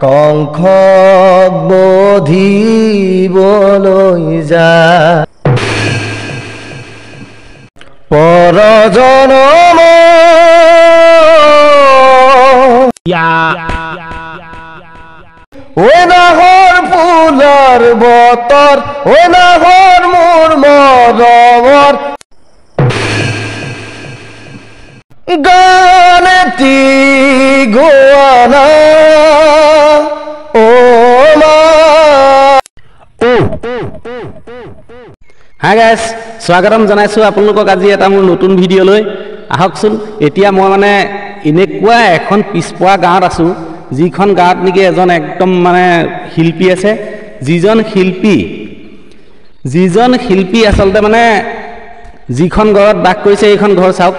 কংখক বধিবলৈ যায় পৰজনম ঐ নাহৰ ফুলৰ বতৰ ঐ নাহৰ মোৰ মৰমৰ গানেতি গোৱানা হাই গাইজ স্বাগতম জনাইছোঁ আপোনালোকক আজি এটা মোৰ নতুন ভিডিঅ' লৈ আহকচোন এতিয়া মই মানে এনেকুৱা এখন পিছপৰা গাঁৱত আছোঁ যিখন গাঁৱত নেকি এজন একদম মানে শিল্পী আছে যিজন শিল্পী আচলতে মানে যিখন ঘৰত বাস কৰিছে এইখন ঘৰ চাওক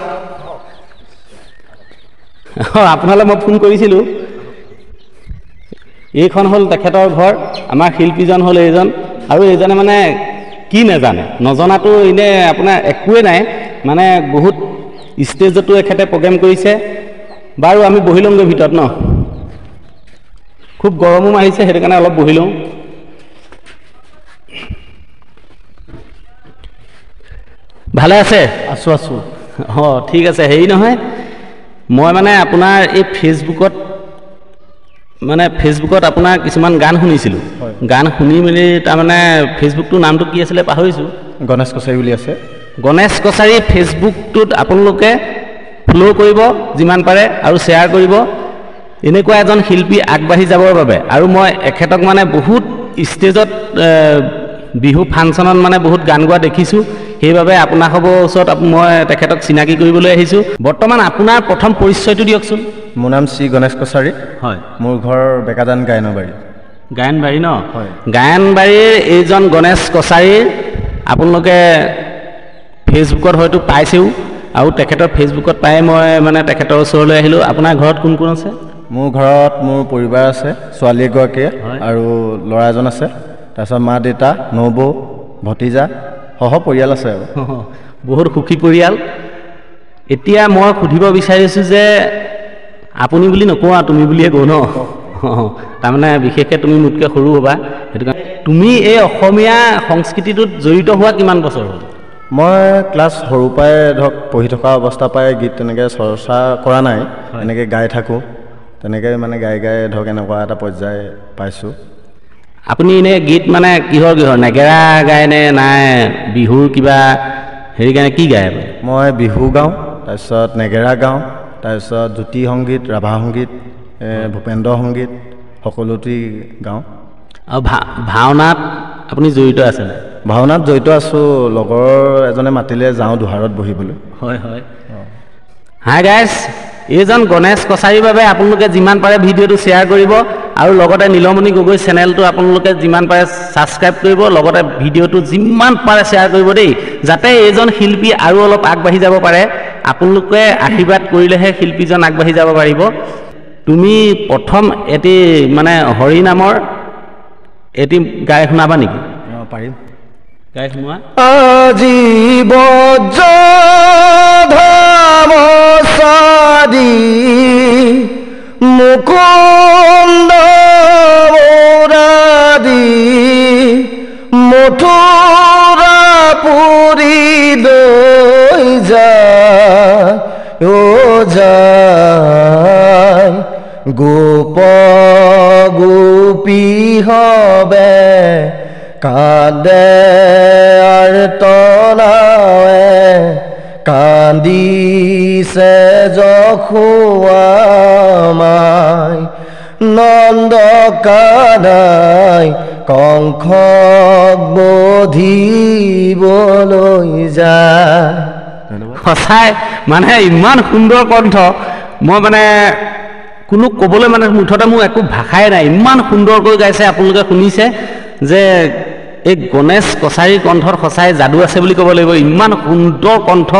আপোনালৈ মই ফোন কৰিছিলোঁ এইখন হ'ল তেখেতৰ ঘৰ আমাৰ শিল্পীজন হ'ল এইজন আৰু এইজনে মানে কি নাজানে নজনাটো এনে আপোনাৰ একোৱে নাই মানে বহুত ষ্টেজতো এখেতে প্ৰগ্ৰেম কৰিছে বাৰু আমি বহি লওঁগৈ ভিতৰত ন খুব গৰমো আহিছে সেইটো কাৰণে অলপ বহি লওঁ ভালে আছে আছোঁ আছোঁ অঁ ঠিক আছে হেৰি নহয় মই মানে আপোনাৰ এই ফেচবুকত আপোনাৰ কিছুমান গান শুনিছিলোঁ গান শুনি মেলি তাৰমানে ফেচবুকটোৰ নামটো কি আছিলে পাহৰিছোঁ গণেশ কছাৰী বুলি আছে গণেশ কছাৰী ফেচবুকটোত আপোনালোকে ফ'ল' কৰিব যিমান পাৰে আৰু শ্বেয়াৰ কৰিব এনেকুৱা এজন শিল্পী আগবাঢ়ি যাবৰ বাবে আৰু মই এখেতক মানে বহুত ষ্টেজত বিহু ফাংচনত মানে বহুত গান গোৱা দেখিছোঁ সেইবাবে আপোনালোকৰ ওচৰত মই তেখেতক চিনাকি কৰিবলৈ আহিছোঁ বৰ্তমান আপোনাৰ প্ৰথম পৰিচয়টো দিয়কচোন মোৰ নাম শ্ৰী গণেশ কছাৰী হয় মোৰ ঘৰ বেকাদান গায়নবাৰী ন হয় গায়নবাৰীৰ এইজন গণেশ কছাৰীৰ আপোনালোকে ফেচবুকত হয়তো পাইছেও আৰু তেখেতৰ ফেচবুকত পাই মই মানে তেখেতৰ ওচৰলৈ আহিলোঁ আপোনাৰ ঘৰত কোন কোন আছে মোৰ ঘৰত মোৰ পৰিবাৰ আছে ছোৱালী এগৰাকীয়ে আৰু ল'ৰা এজন আছে তাৰপিছত মা দেউতা নবৌ ভতিজা সহ পৰিয়াল আছে আৰু বহুত সুখী পৰিয়াল এতিয়া মই সুধিব বিচাৰিছোঁ যে আপুনি বুলি নকওঁ আৰু তুমি বুলিয়ে কওঁ ন তাৰমানে বিশেষকৈ তুমি মোতকৈ সৰু হ'বা সেইটো কাৰণে তুমি এই অসমীয়া সংস্কৃতিটোত জড়িত হোৱা কিমান বছৰ হ'ল মই ক্লাছ সৰুৰ পৰাই ধৰক পঢ়ি থকা অৱস্থাৰ পৰাই গীত তেনেকৈ চৰ্চা কৰা নাই এনেকৈ গাই থাকোঁ তেনেকৈ মানে গাই ধৰক এনেকুৱা এটা পৰ্যায় পাইছোঁ আপুনি এনেই গীত মানে কিহৰ নেগেৰা গায়নে নাই বিহুৰ কিবা হেৰি গায় কি গায় মই বিহু গাওঁ তাৰপিছত নেগেৰা গাওঁ তাৰপিছত জ্যোতি সংগীত ৰাভা সংগীত ভূপেন্দ্ৰ সংগীত সকলোটি গাওঁ আৰু ভাওনাত আপুনি জড়িত আছেনে ভাওনাত জড়িত আছোঁ লগৰ এজনে মাতিলে যাওঁ দুহাৰত বহিবলৈ হয় হাই গাইজ এইজন গণেশ কছাৰীৰ বাবে আপোনালোকে যিমান পাৰে ভিডিঅ'টো শ্বেয়াৰ কৰিব আৰু লগতে নীলমণি গগৈ চেনেলটো আপোনালোকে যিমান পাৰে ছাবস্ক্ৰাইব কৰিব লগতে ভিডিঅ'টো যিমান পাৰে শ্বেয়াৰ কৰিব দেই যাতে এইজন শিল্পী আৰু অলপ আগবাঢ়ি যাব পাৰে আপোনালোকে আশীৰ্বাদ কৰিলেহে শিল্পীজন আগবাঢ়ি যাব পাৰিব তুমি প্ৰথম এটি মানে হৰি নামৰ এটি গাই শুনাবা নেকি পাৰিম গাই শুনোৱা আজি বজ্ৰধামসাদি মুকুন্দ মুৰাদি মথুৰা পুৰী লৈ যায় গোপ গোপী হবে কান্দে আৰ্তনাৱে কান্দিছে যখুৱামাই নন্দ কানাই কংখক বধিবলৈ যায় সঁচাই মানে ইমান সুন্দৰ কণ্ঠ মই মানে কোনো ক'বলৈ মানে মুঠতে মোৰ একো ভাষাই নাই ইমান সুন্দৰকৈ গাইছে আপোনালোকে শুনিছে যে এই গণেশ কছাৰীৰ কণ্ঠত সঁচাই যাদু আছে বুলি ক'ব লাগিব ইমান সুন্দৰ কণ্ঠ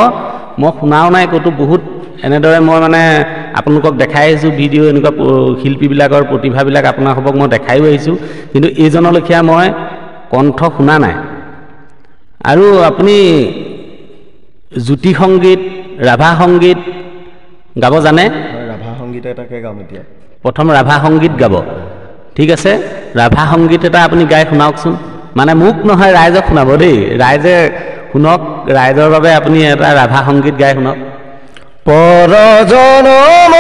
মই শুনাও নাই ক'তো বহুত এনেদৰে মই মানে আপোনালোকক দেখাই আহিছোঁ ভিডিঅ' এনেকুৱা শিল্পীবিলাকৰ প্ৰতিভাবিলাক আপোনালোকক মই দেখাইও আহিছোঁ কিন্তু এইজনৰ লেখীয়া মই কণ্ঠ শুনা নাই আৰু আপুনি জ্যোতি সংগীত ৰাভা সংগীত গাব জানে ৰাভা সংগীত এটাকে গাম এতিয়া প্ৰথম ৰাভা সংগীত গাব ঠিক আছে ৰাভা সংগীত এটা আপুনি গাই শুনাওকচোন মানে মোক নহয় ৰাইজক শুনাব দেই ৰাইজে শুনক ৰাইজৰ বাবে আপুনি এটা ৰাভা সংগীত গাই শুনক পৰজনম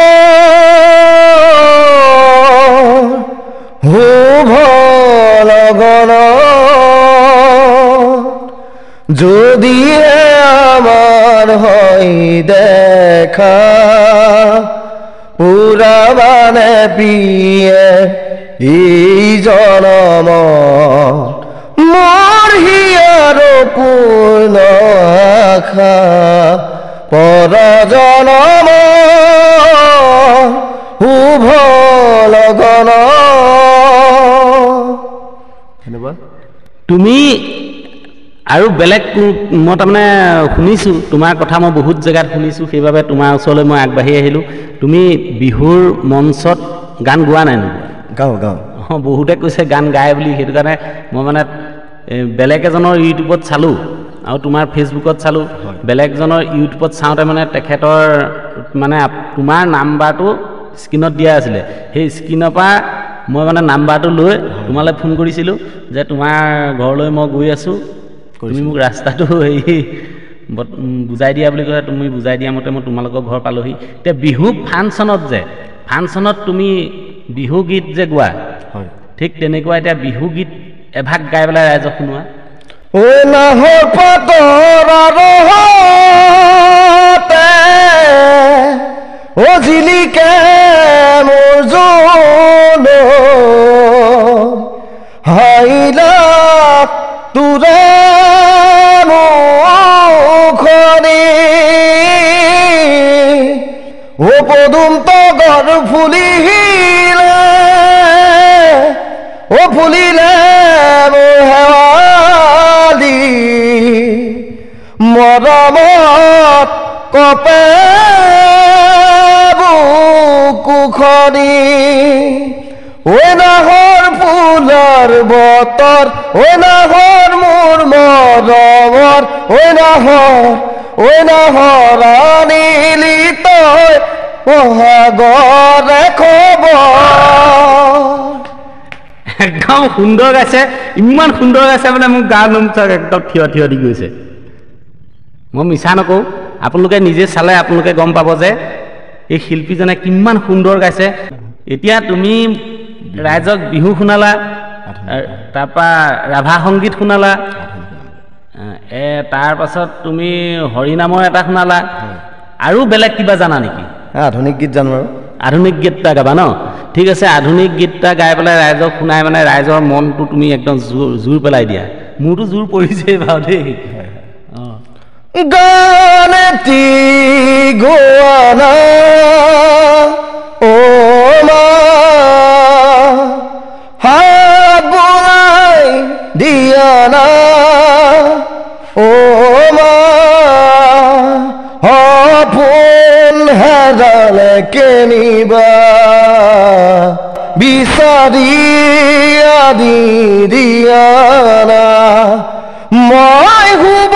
শুভ লগন যদি আমাৰ হয় দেখা পুৰা মানে পিয়ে এই জনম মোৰ হিয়াৰ পূৰ্ণ আশা পৰজনম শুভ লগন তুমি আৰু বেলেগ মই তাৰমানে শুনিছোঁ তোমাৰ কথা মই বহুত জেগাত শুনিছোঁ সেইবাবে তোমাৰ ওচৰলৈ মই আগবাঢ়ি আহিলোঁ তুমি বিহুৰ মঞ্চত গান গোৱা নাই নো গাওঁ গাওঁ অঁ বহুতে কৈছে গান গায় বুলি সেইটো কাৰণে মই মানে বেলেগ এজনৰ ইউটিউবত চালোঁ আৰু তোমাৰ ফেচবুকত চালোঁ বেলেগজনৰ ইউটিউবত চাওঁতে মানে তেখেতৰ মানে তোমাৰ নাম্বাৰটো স্ক্ৰীণত দিয়া আছিলে সেই স্ক্ৰীণৰ পৰা মই মানে নাম্বাৰটো লৈ তোমালৈ ফোন কৰিছিলোঁ যে তোমাৰ ঘৰলৈ মই গৈ আছোঁ তুমি মোক ৰাস্তাটো হেৰি বুজাই দিয়া বুলি ক'লে তুমি বুজাই দিয়া মতে মই তোমালোকৰ ঘৰ পালোহি এতিয়া বিহু ফাংচনত তুমি বিহু গীত যে গোৱা হয় ঠিক তেনেকুৱা এতিয়া বিহু গীত এভাগ গাই পেলাই ৰাইজক শুনোৱা ঐ নাহৰ পাতৰ আৰহতে ও জিলিকে মোৰ জোন হাইলা তোৰে মুখনি ও পদুম তগৰ ফুলিলে ও ফুলিলে মোৰ হেৱালি মৰমত কপে বুকুখনি ঐ নাহৰ ফুলৰ বতৰ ঐ নাহৰ মোৰ মৰমৰ ঐ নাহৰ আনিলি তই বহাগৰে খবৰ একদম সুন্দৰ গাইছে ইমান সুন্দৰ গাইছে মানে মোক গাৰ নোমচাক একদম থিয় দি গৈছে মই মিছা নকওঁ আপোনালোকে নিজে চালে আপোনালোকে গম পাব যে এই শিল্পীজনে কিমান সুন্দৰ গাইছে এতিয়া তুমি ৰাইজক বিহু শুনালা তাৰপৰা ৰাভা সংগীত শুনালা তাৰ পাছত তুমি হৰিনামৰ এটা শুনালা আৰু বেলেগ কিবা জানা নেকি আধুনিক গীত জানো আৰু আধুনিক গীত এটা গাবা ন ঠিক আছে আধুনিক গীত এটা গাই পেলাই ৰাইজক শুনাই মানে ৰাইজৰ মনটো তুমি একদম জোৰ পেলাই দিয়া মোৰতো জোৰ পৰিছে বাৰু দেই গানেতি গোৱানা ও মা হাত বোলাই দিয়া না ও মা সপোন হেৰালে কেনিবা বিচাৰি আদি দিয়া না মই শুব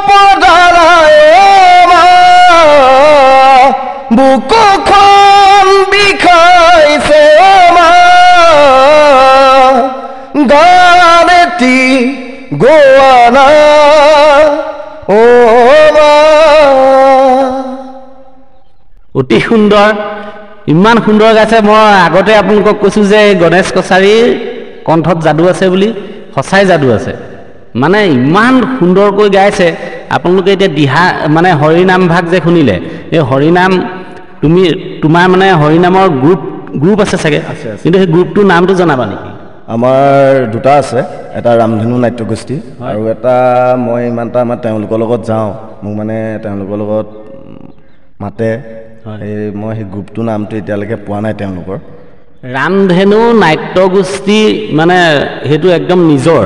পদাৰাই বুকুখন বিষাইছে গান এটি গোৱানা ও অতি সুন্দৰ ইমান সুন্দৰ গাইছে মই আগতে আপোনালোকক কৈছোঁ যে গণেশ কছাৰীৰ কণ্ঠত যাদু আছে বুলি সঁচাই যাদু আছে মানে ইমান সুন্দৰকৈ গাইছে আপোনালোকে এতিয়া দিহা মানে হৰিনাম ভাগ যে শুনিলে এই হৰিনাম তোমাৰ মানে হৰিনামৰ গ্ৰুপ আছে চাগে কিন্তু সেই গ্ৰুপটোৰ নামটো জনাবা নেকি আমাৰ দুটা আছে এটা ৰামধেনু নাট্যগোষ্ঠী আৰু এটা মই ইমানটা আমাৰ তেওঁলোকৰ লগত যাওঁ মোক মানে তেওঁলোকৰ লগত মাতে মই সেই গ্ৰুপটোৰ নামটো এতিয়ালৈকে পোৱা নাই তেওঁলোকৰ ৰামধেনু নাট্যগোষ্ঠী মানে সেইটো একদম নিজৰ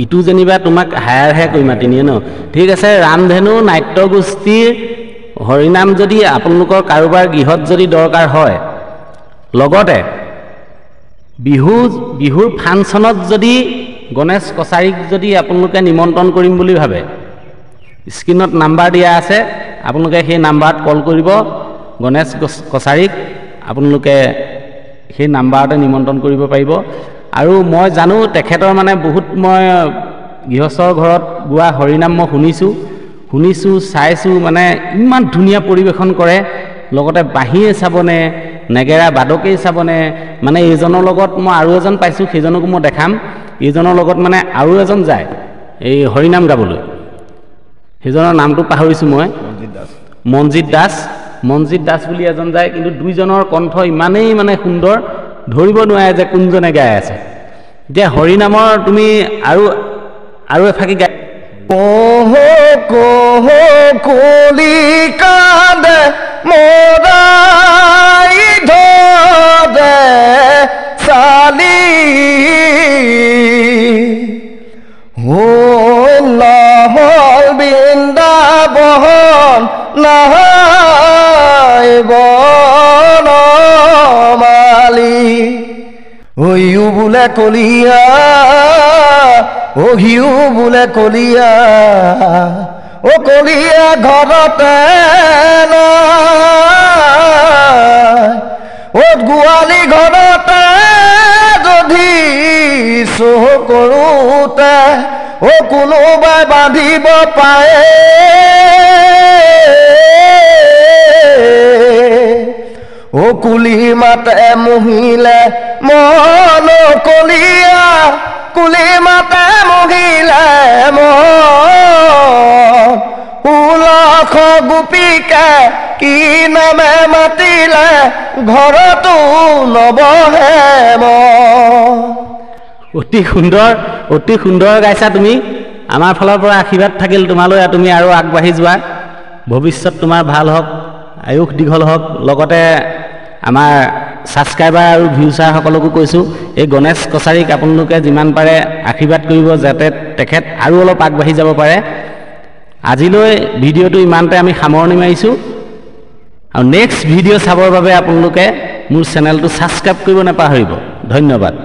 ইটো যেনিবা তোমাক হায়াৰহে কৰি মাতি নিয়ে ন ঠিক আছে ৰামধেনু নাট্যগোষ্ঠীৰ হৰিনাম যদি আপোনালোকৰ কাৰোবাৰ গৃহত যদি দৰকাৰ হয় লগতে বিহুৰ ফাংচনত যদি গণেশ কছাৰীক যদি আপোনালোকে নিমন্ত্ৰণ কৰিম বুলি ভাবে স্ক্ৰীণত নাম্বাৰ দিয়া আছে আপোনালোকে সেই নাম্বাৰত কল কৰিব গণেশ কছাৰীক আপোনালোকে সেই নাম্বাৰতে নিমন্ত্ৰণ কৰিব পাৰিব। আৰু মই জানো তেখেতৰ মানে বহুত মই গৃহস্থৰ ঘৰত গোৱা হৰিনাম মই শুনিছোঁ চাইছোঁ, মানে ইমান ধুনীয়া পৰিৱেশন কৰে, লগতে বাঁহীয়ে চাবনে নেগেৰা বাদকেই চাবনে, মানে এইজনৰ লগত মই আৰু এজন পাইছোঁ, সেইজনকো মই দেখাম। এইজনৰ লগত মানে আৰু এজন যায় এই হৰিনাম গাবলৈ, সেইজনৰ নামটো পাহৰিছোঁ মই, মনজিত দাস বুলি এজন যায়, কিন্তু দুইজনৰ কণ্ঠ ইমানেই মানে সুন্দৰ, ধৰিব নোৱাৰে যে কোনজনে গাই আছে। এতিয়া হৰিনামৰ তুমি আৰু এফাকি গাই কলি কান্দে মৰাই ধৰে চালি নহল বৃন্দাবন নাই বনমালী অয়ু বোলে কলিয়া অহিও বোলে কলিয়া ও কলিয়া ঘৰতে নাই গোৱালি ঘৰতে যদি চহ কৰোঁতে কোনোবাই বান্ধিব পাৰে কুলি মাতে মুহিলে মন কলিয়া কুলি মাতে মুহিলে মন 16 গোপীকে কি নামে মাতিলে ঘৰতো নবহে মন। অতি সুন্দৰ গাইছা তুমি। আমাৰ ফালৰ পৰা আশীৰ্বাদ থাকিল তোমালৈ, তুমি আৰু আগবাঢ়ি যোৱা, ভৱিষ্যত তোমাৰ ভাল হওক, আয়ুস দীঘল হওক। লগতে আমাৰ ছাবস্ক্ৰাইবাৰ আৰু ভিউচাৰসকলকো কৈছোঁ, এই গণেশ কছাৰীক আপোনালোকে যিমান পাৰে আশীৰ্বাদ কৰিব, যাতে তেখেত আৰু অলপ আগবাঢ়ি যাব পাৰে। আজিলৈ ভিডিঅ'টো ইমানতে আমি সামৰণি মাৰিছোঁ, আৰু নেক্সট ভিডিঅ' চাবৰ বাবে আপোনালোকে মোৰ চেনেলটো ছাবস্ক্ৰাইব কৰিব নাপাহৰিব। ধন্যবাদ।